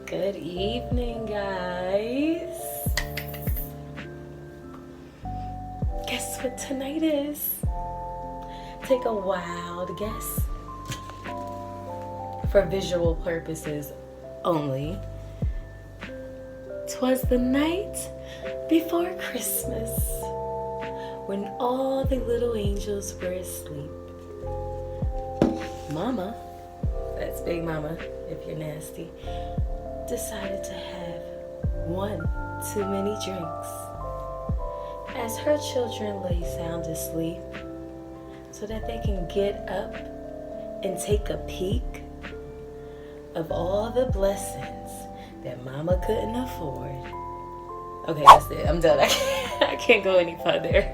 Good evening, guys. Guess what tonight is? Take a wild guess. For visual purposes only. 'Twas the night before Christmas, when all the little angels were asleep. Mama, that's Big Mama if you're nasty, decided to have one too many drinks as her children lay sound asleep, so that they can get up and take a peek of all the blessings that Mama couldn't afford. Okay, that's it. I'm done. I can't go any further.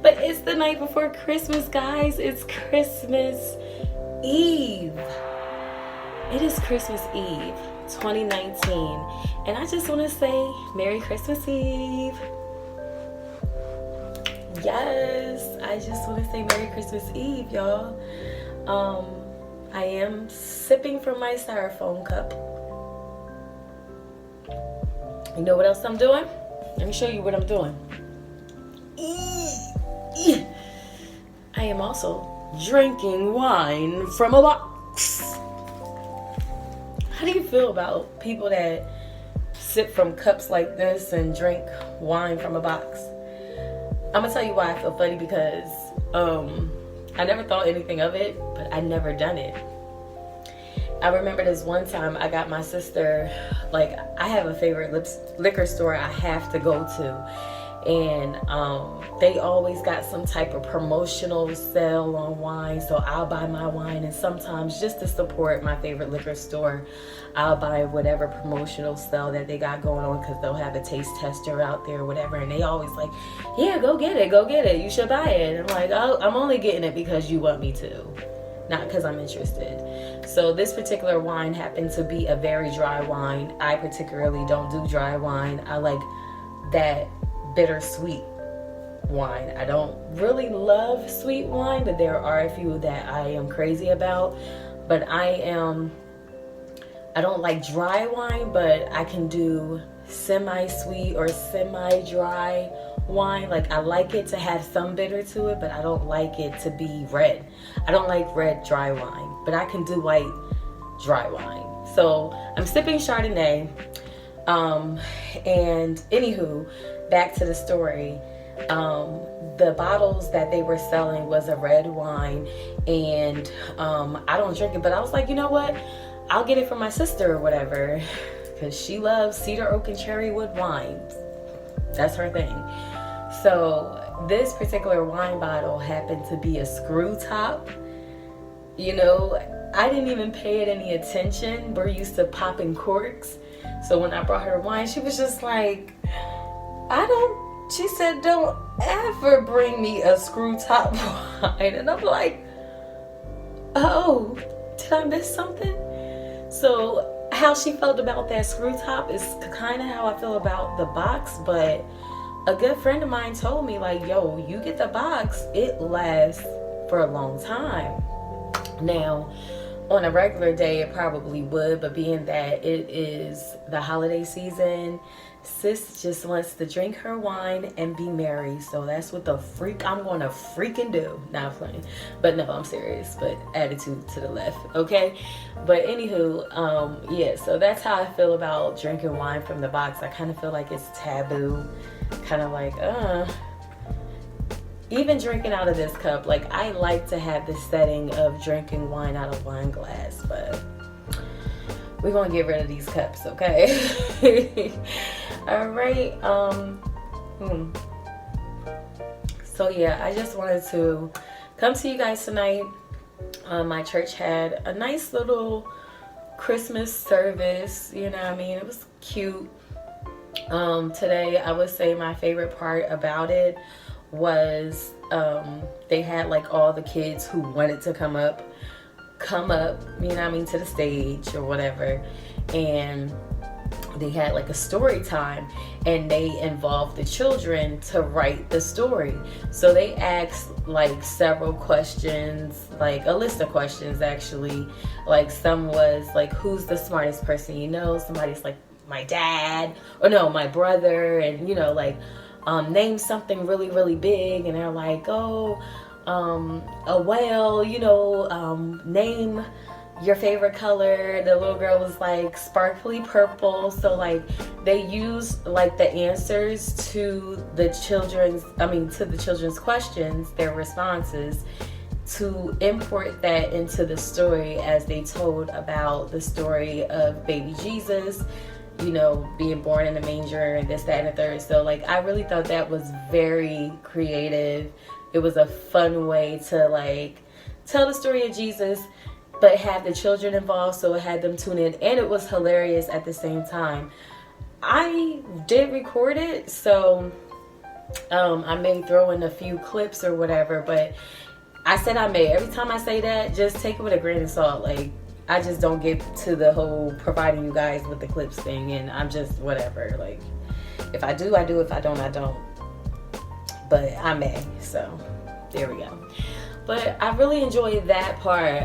But it's the night before Christmas, guys. It's Christmas Eve. It is Christmas Eve 2019. And I just want to say Merry Christmas Eve. Yes, I just want to say Merry Christmas Eve, y'all. I am sipping from my styrofoam cup. You know what else I'm doing? Let me show you what I'm doing. I am also drinking wine from a box. How do you feel about people that sip from cups like this and drink wine from a box? I'm gonna tell you why I feel funny, because I never thought anything of it, but I never done it. I remember this one time I got my sister, like, I have a favorite liquor store I have to go to, and they always got some type of promotional sale on wine, so I'll buy my wine, and sometimes just to support my favorite liquor store, I'll buy whatever promotional sale that they got going on, because they'll have a taste tester out there or whatever, and they always like, yeah, go get it, you should buy it. And I'm like, oh, I'm only getting it because you want me to, not because I'm interested. So this particular wine happened to be a very dry wine. I particularly don't do dry wine. I like that bittersweet wine. I don't really love sweet wine, but there are a few that I am crazy about. But I don't like dry wine, but I can do semi-sweet or semi-dry wine. Like, I like it to have some bitter to it, but I don't like it to be red. I don't like red dry wine, but I can do white dry wine. So I'm sipping Chardonnay. And anywho, back to the story. The bottles that they were selling was a red wine, and I don't drink it, but I was like, you know what? I'll get it for my sister or whatever, because she loves cedar oak and cherry wood wines. That's her thing. So this particular wine bottle happened to be a screw top. You know, I didn't even pay it any attention. We're used to popping corks. So when I brought her wine, she was just like, she said, don't ever bring me a screw top wine. And I'm like, oh, did I miss something? So how she felt about that screw top is kind of how I feel about the box. But a good friend of mine told me, like, yo, you get the box, it lasts for a long time. Now, on a regular day, it probably would, but being that it is the holiday season, sis just wants to drink her wine and be merry. So that's what the freak I'm gonna freaking do. Not playing, but no, I'm serious. But attitude to the left, okay? But anywho, yeah. So that's how I feel about drinking wine from the box. I kind of feel like it's taboo. Kind of like, even drinking out of this cup, like, I like to have the setting of drinking wine out of wine glass, but we're gonna get rid of these cups, okay? All right. So yeah, I just wanted to come to you guys tonight. My church had a nice little Christmas service, you know what I mean? It was cute. Today, I would say my favorite part about it was they had like all the kids who wanted to come up, you know what I mean, to the stage or whatever. And they had like a story time, and they involved the children to write the story. So they asked like several questions, like a list of questions actually. Like some was like, who's the smartest person you know? Somebody's like, my dad, or no, my brother. And you know, like name something really, really big. And they're like, oh, a whale, you know, name your favorite color. The little girl was like sparkly purple. So like they used like the answers to the children's questions, their responses, to import that into the story as they told about the story of baby Jesus, you know, being born in a manger and this, that, and the third. So like I really thought that was very creative. It was a fun way to like tell the story of Jesus, but have the children involved, so it had them tune in, and it was hilarious at the same time. I did record it, so I may throw in a few clips or whatever, but I said I may. Every time I say that, just take it with a grain of salt. Like, I just don't get to the whole providing you guys with the clips thing, and I'm just whatever. Like, if I do, I do. If I don't, I don't. But I may, so there we go. But I really enjoyed that part.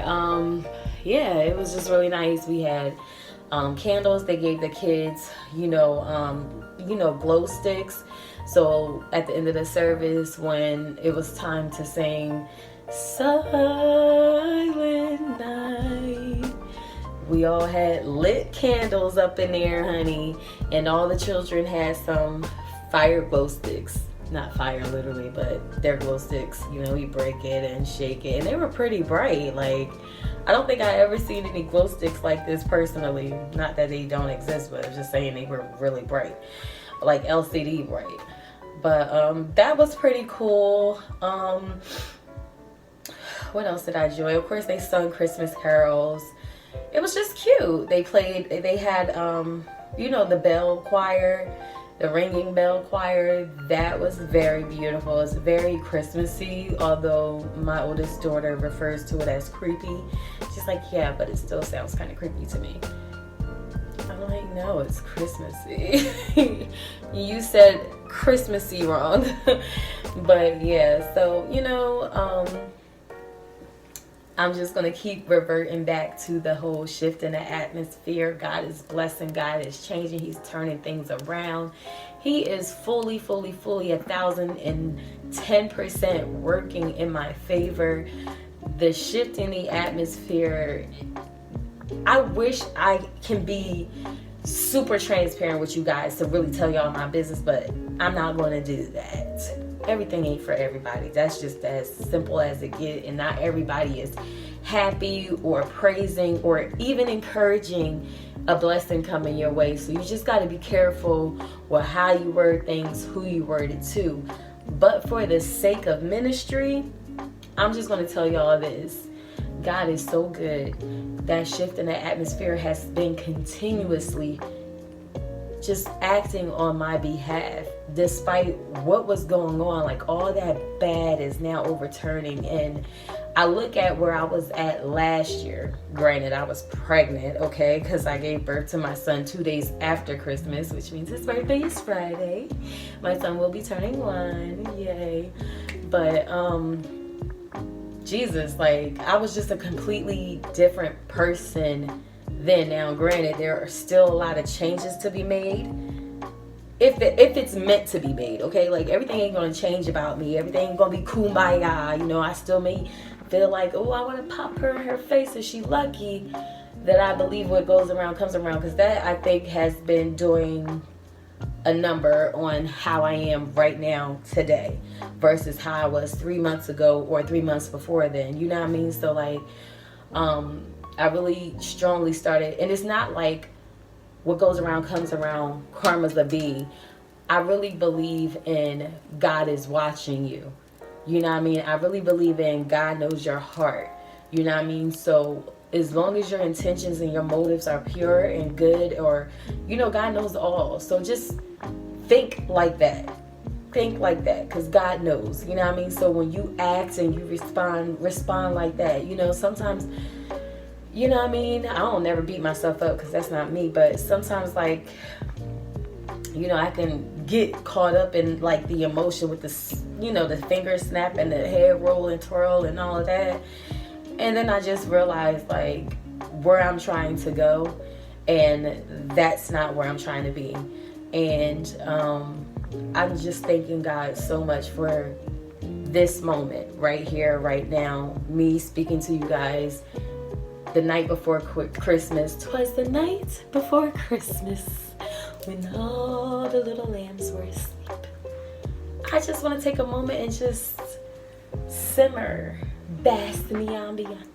Yeah, it was just really nice. We had candles. They gave the kids, you know, glow sticks. So at the end of the service, when it was time to sing Silent Night, we all had lit candles up in there, honey. And all the children had some fire glow sticks. Not fire literally, but they're glow sticks. You know, you break it and shake it, and they were pretty bright. Like, I don't think I ever seen any glow sticks like this personally. Not that they don't exist, but I'm just saying they were really bright, like LCD bright. But that was pretty cool. What else did I enjoy? Of course, they sung Christmas carols. It was just cute. They had you know, the bell choir, the ringing bell choir. That was very beautiful. It's very Christmassy, although my oldest daughter refers to it as creepy. She's like, yeah, but it still sounds kind of creepy to me. I'm like, no, it's Christmassy. You said Christmassy wrong. But yeah, so, you know, I'm just going to keep reverting back to the whole shift in the atmosphere. God is blessing. God is changing. He's turning things around. He is fully 1,010% working in my favor. The shift in the atmosphere, I wish I can be super transparent with you guys to really tell y'all my business, but I'm not going to do that. Everything ain't for everybody. That's just as simple as it gets, and not everybody is happy or praising or even encouraging a blessing coming your way. So you just got to be careful with how you word things, who you word it to. But for the sake of ministry, I'm just going to tell y'all this. God is so good. That shift in the atmosphere has been continuously just acting on my behalf, despite what was going on. Like, all that bad is now overturning. And I look at where I was at last year. Granted, I was pregnant, okay, because I gave birth to my son 2 days after Christmas, which means his birthday is Friday. My son will be turning 1, yay. But Jesus, like, I was just a completely different person then. Now, granted, there are still a lot of changes to be made, if it's meant to be made, okay? Like, everything ain't gonna change about me. Everything ain't gonna be kumbaya. You know, I still may feel like, oh, I want to pop her in her face. Is she lucky that I believe what goes around comes around? Because that, I think, has been doing a number on how I am right now today versus how I was 3 months ago or 3 months before then. You know what I mean? So, like, I really strongly started, and it's not like what goes around comes around, karma's a bee. I really believe in God is watching you. You know what I mean? I really believe in God knows your heart. You know what I mean? So as long as your intentions and your motives are pure and good, or, you know, God knows all. So just think like that. Think like that, because God knows. You know what I mean? So when you act and you respond like that. You know, sometimes you know what I mean? I don't never beat myself up because that's not me. But sometimes, like, you know, I can get caught up in like the emotion with the, you know, the finger snap and the head roll and twirl and all of that. And then I just realized like where I'm trying to go, and that's not where I'm trying to be. And I'm just thanking God so much for this moment right here, right now. Me speaking to you guys the night before Christmas. 'Twas the night before Christmas when all the little lambs were asleep. I just want to take a moment and just simmer, bask in the ambiance.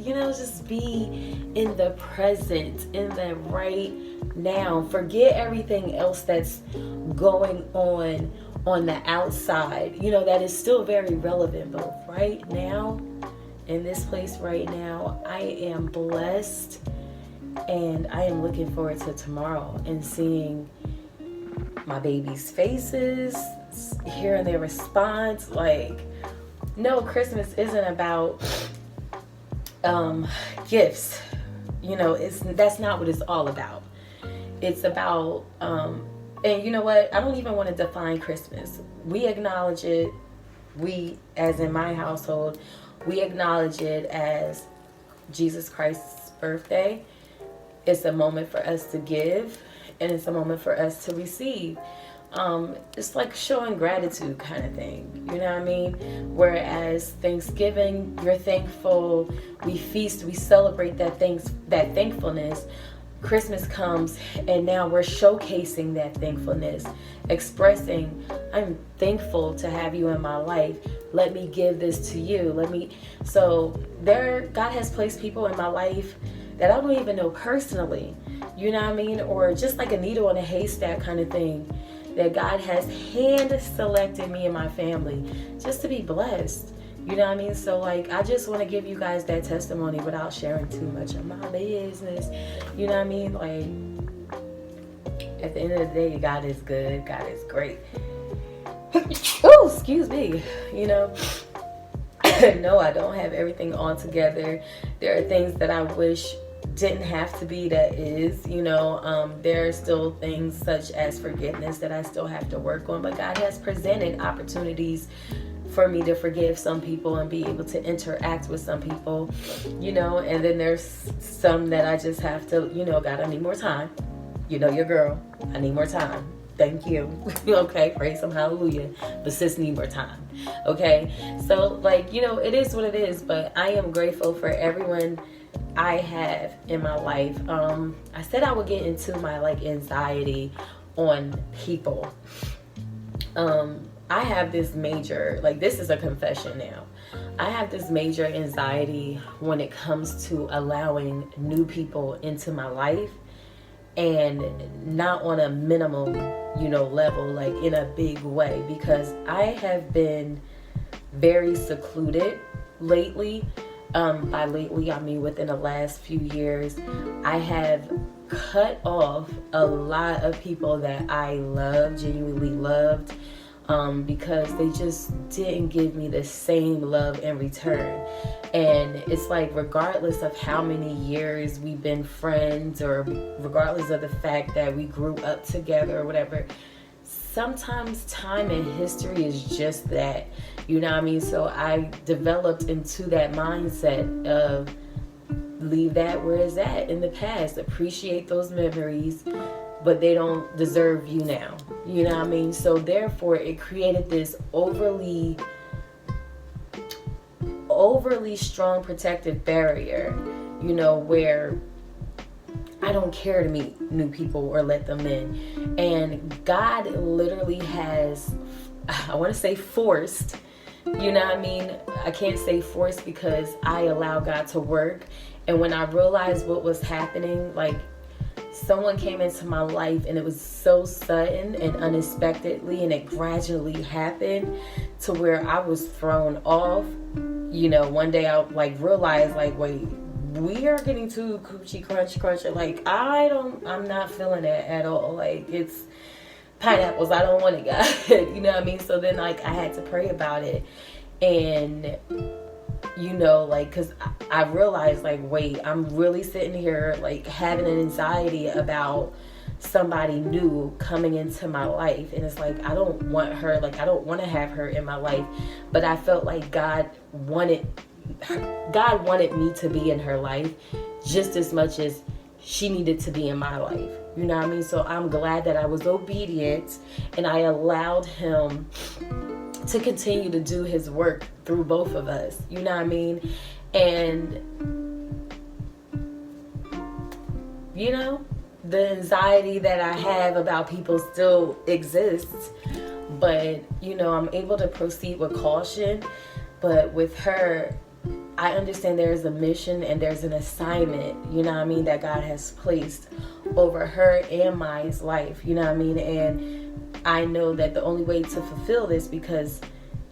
You know, just be in the present, in the right now. Forget everything else that's going on the outside. You know, that is still very relevant. But right now, in this place right now, I am blessed. And I am looking forward to tomorrow and seeing my babies' faces, hearing their response. Like, no, Christmas isn't about gifts. You know, that's not what it's all about. It's about and you know what, I don't even want to define Christmas. We acknowledge it, we, as in my household, we acknowledge it as Jesus Christ's birthday. It's a moment for us to give, and it's a moment for us to receive. It's like showing gratitude kind of thing, you know what I mean? Whereas Thanksgiving, you're thankful, we feast, we celebrate that thankfulness. Christmas comes, and now we're showcasing that thankfulness, expressing, I'm thankful to have you in my life. Let me give this to you. So God has placed people in my life that I don't even know personally, you know what I mean? Or just like a needle in a haystack kind of thing, that God has hand selected me and my family just to be blessed. You know what I mean? So like, I just want to give you guys that testimony without sharing too much of my business. You know what I mean? Like, at the end of the day, God is good. God is great. Oh, excuse me. You know, no, I don't have everything all together. There are things that I wish didn't have to be that is, you know. There are still things such as forgiveness that I still have to work on, but God has presented opportunities for me to forgive some people and be able to interact with some people, you know. And then there's some that I just have to, you know, God, I need more time. You know, your girl, I need more time. Thank you. Okay, praise him, hallelujah. But sis, need more time. Okay, so like, you know, it is what it is. But I am grateful for everyone I have in my life. I said I would get into my like anxiety on people. I have this major, like, this is a confession now. I have this major anxiety when it comes to allowing new people into my life, and not on a minimal, you know, level, like in a big way, because I have been very secluded lately. By lately, I mean within the last few years. I have cut off a lot of people that I love, genuinely loved, because they just didn't give me the same love in return. And it's like, regardless of how many years we've been friends, or regardless of the fact that we grew up together or whatever, sometimes time and history is just that, you know what I mean? So I developed into that mindset of leave that where it's at in the past, appreciate those memories, but they don't deserve you now, you know what I mean? So therefore it created this overly strong protective barrier, you know, where I don't care to meet new people or let them in. And God literally has, I want to say forced, you know what I mean? I can't say forced because I allow God to work. And when I realized what was happening, like, someone came into my life and it was so sudden and unexpectedly, and it gradually happened to where I was thrown off. You know, one day I like realized, like, wait, we are getting too coochie crunch. Like, I'm not feeling it at all. Like, it's pineapples. I don't want it, God. You know what I mean? So then, like, I had to pray about it. And you know, like, because I realized, like, wait, I'm really sitting here, like, having an anxiety about somebody new coming into my life. And it's like, I don't want her, like, I don't want to have her in my life. But I felt like God wanted me to be in her life just as much as she needed to be in my life. You know what I mean? So I'm glad that I was obedient and I allowed him to continue to do his work through both of us. You know what I mean? And, you know, the anxiety that I have about people still exists. But, you know, I'm able to proceed with caution. But with her, I understand there is a mission and there's an assignment, you know what I mean, that God has placed over her and my life, you know what I mean? And I know that the only way to fulfill this, because,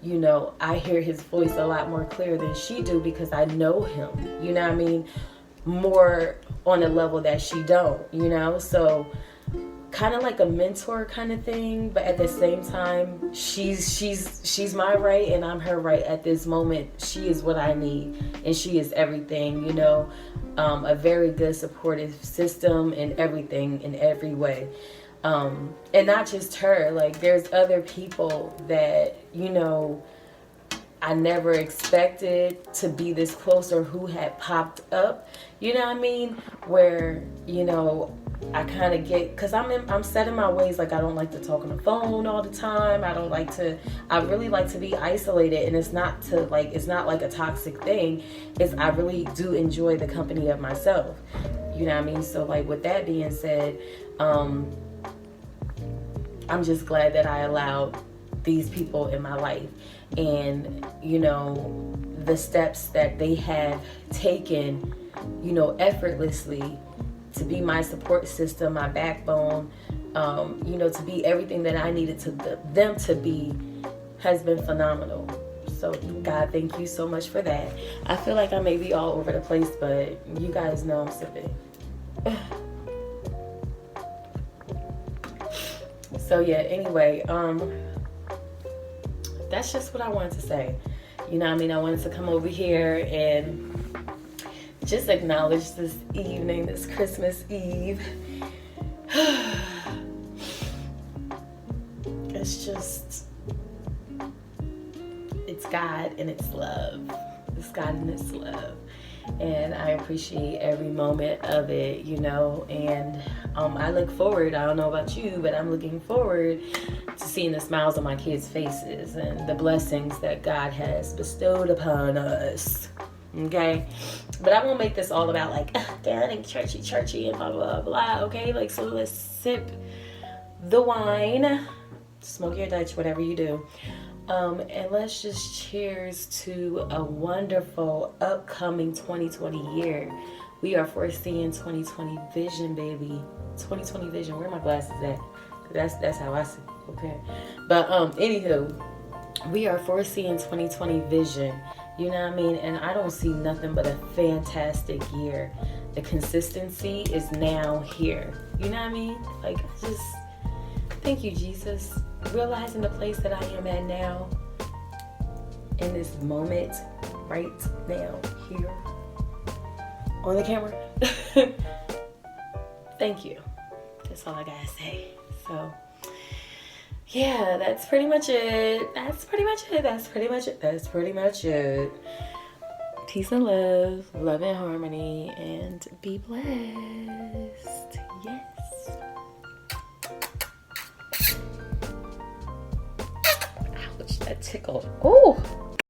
you know, I hear his voice a lot more clear than she do, because I know him, you know what I mean, more on a level that she don't, you know? So kind of like a mentor kind of thing, but at the same time, she's my right and I'm her right at this moment. She is what I need and she is everything, you know, a very good supportive system and everything in every way. And not just her, like there's other people that, you know, I never expected to be this close or who had popped up, you know what I mean? Where, you know, I kind of get, because I'm set in my ways. Like, I don't like to talk on the phone all the time. I really like to be isolated. And it's not like a toxic thing. I really do enjoy the company of myself. You know what I mean? So, like, with that being said, I'm just glad that I allowed these people in my life. And, you know, the steps that they have taken, you know, effortlessly, to be my support system, my backbone, you know, to be everything that I needed them to be, has been phenomenal. So God, thank you so much for that. I feel like I may be all over the place, but you guys know I'm sipping. So yeah, anyway, that's just what I wanted to say. You know what I mean? I wanted to come over here and just acknowledge this evening, this Christmas Eve. It's God and it's love. It's God and it's love. And I appreciate every moment of it, you know. And I look forward, I don't know about you, but I'm looking forward to seeing the smiles on my kids' faces and the blessings that God has bestowed upon us. Okay, but I won't make this all about like getting churchy and blah blah blah. Okay, like, so let's sip the wine, smoke your Dutch, whatever you do, and let's just cheers to a wonderful upcoming 2020 year. We are foreseeing 2020 vision, baby. 2020 vision. Where are my glasses at? That's how I see. Okay, but anywho, we are foreseeing 2020 vision. You know what I mean? And I don't see nothing but a fantastic year. The consistency is now here. You know what I mean? Like, just thank you, Jesus. Realizing the place that I am at now, in this moment, right now, here, on the camera. Thank you. That's all I gotta say. So, yeah, that's pretty much it. That's pretty much it. Peace and love and harmony, and be blessed. Yes. Ouch, that tickled. Oh.